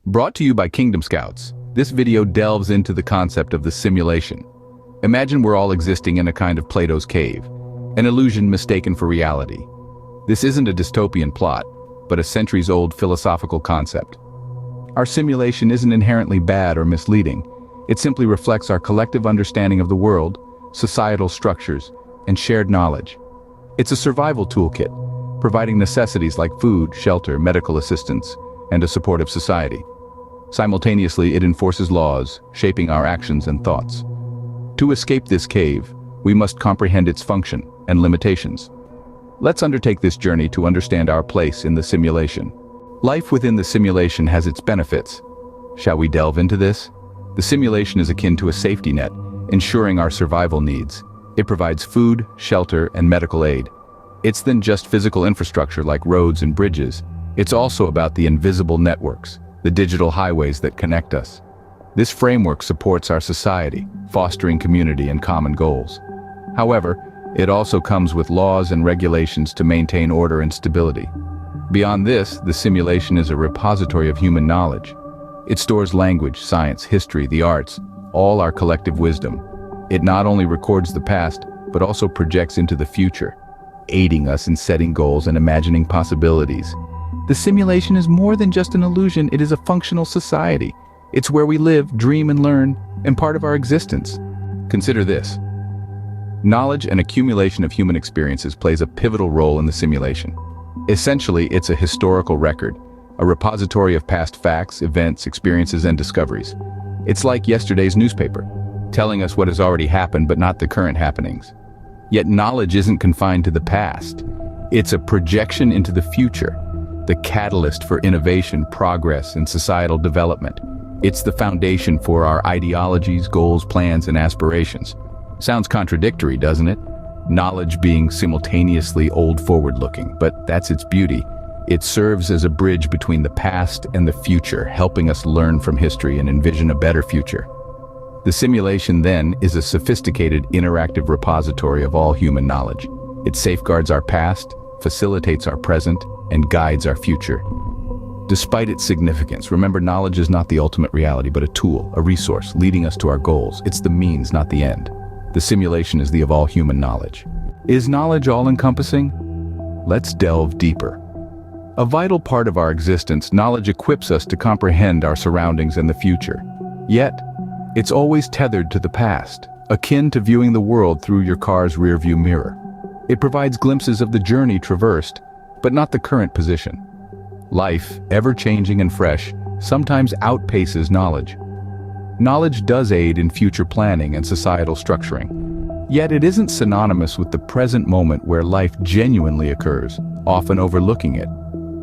Brought to you by Kingdom Scouts, this video delves into the concept of the simulation. Imagine we're all existing in a kind of Plato's cave, an illusion mistaken for reality. This isn't a dystopian plot, but a centuries-old philosophical concept. Our simulation isn't inherently bad or misleading. It simply reflects our collective understanding of the world, societal structures, and shared knowledge. It's a survival toolkit, providing necessities like food, shelter, medical assistance, and a supportive society. Simultaneously, it enforces laws, shaping our actions and thoughts. To escape this cave, we must comprehend its function and limitations. Let's undertake this journey to understand our place in the simulation. Life within the simulation has its benefits. Shall we delve into this? The simulation is akin to a safety net, ensuring our survival needs. It provides food, shelter, and medical aid. It's than just physical infrastructure like roads and bridges. It's also about the invisible networks, the digital highways that connect us. This framework supports our society, fostering community and common goals. However, it also comes with laws and regulations to maintain order and stability. Beyond this, the simulation is a repository of human knowledge. It stores language, science, history, the arts, all our collective wisdom. It not only records the past, but also projects into the future, aiding us in setting goals and imagining possibilities. The simulation is more than just an illusion, it is a functional society. It's where we live, dream, and learn, and part of our existence. Consider this. Knowledge and accumulation of human experiences plays a pivotal role in the simulation. Essentially, it's a historical record, a repository of past facts, events, experiences, and discoveries. It's like yesterday's newspaper, telling us what has already happened but not the current happenings. Yet knowledge isn't confined to the past. It's a projection into the future, the catalyst for innovation, progress, and societal development. It's the foundation for our ideologies, goals, plans, and aspirations. Sounds contradictory, doesn't it? Knowledge being simultaneously old forward-looking, but that's its beauty. It serves as a bridge between the past and the future, helping us learn from history and envision a better future. The simulation, then, is a sophisticated, interactive repository of all human knowledge. It safeguards our past, facilitates our present, and guides our future. Despite its significance, remember, knowledge is not the ultimate reality, but a tool, a resource, leading us to our goals. It's the means, not the end. The simulation is the of all human knowledge. Is knowledge all-encompassing? Let's delve deeper. A vital part of our existence, knowledge equips us to comprehend our surroundings and the future. Yet, it's always tethered to the past, akin to viewing the world through your car's rearview mirror. It provides glimpses of the journey traversed, but not the current position. Life, ever-changing and fresh, sometimes outpaces knowledge. Knowledge does aid in future planning and societal structuring. Yet it isn't synonymous with the present moment where life genuinely occurs, often overlooking it.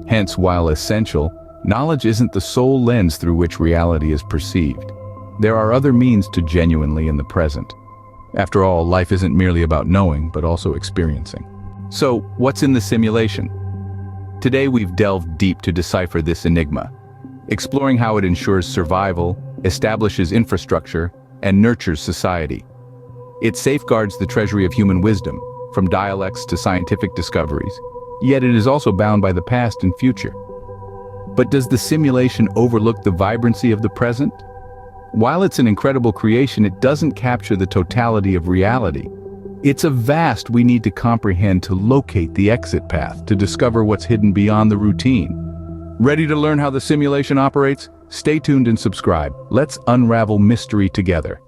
Hence, while essential, knowledge isn't the sole lens through which reality is perceived. There are other means to genuinely in the present. After all, life isn't merely about knowing, but also experiencing. So, what's in the simulation? Today we've delved deep to decipher this enigma, exploring how it ensures survival, establishes infrastructure, and nurtures society. It safeguards the treasury of human wisdom, from dialects to scientific discoveries, yet it is also bound by the past and future. But does the simulation overlook the vibrancy of the present? While it's an incredible creation, it doesn't capture the totality of reality. It's a vast we need to comprehend to locate the exit path, to discover what's hidden beyond the routine. Ready to learn how the simulation operates? Stay tuned and subscribe. Let's unravel mystery together.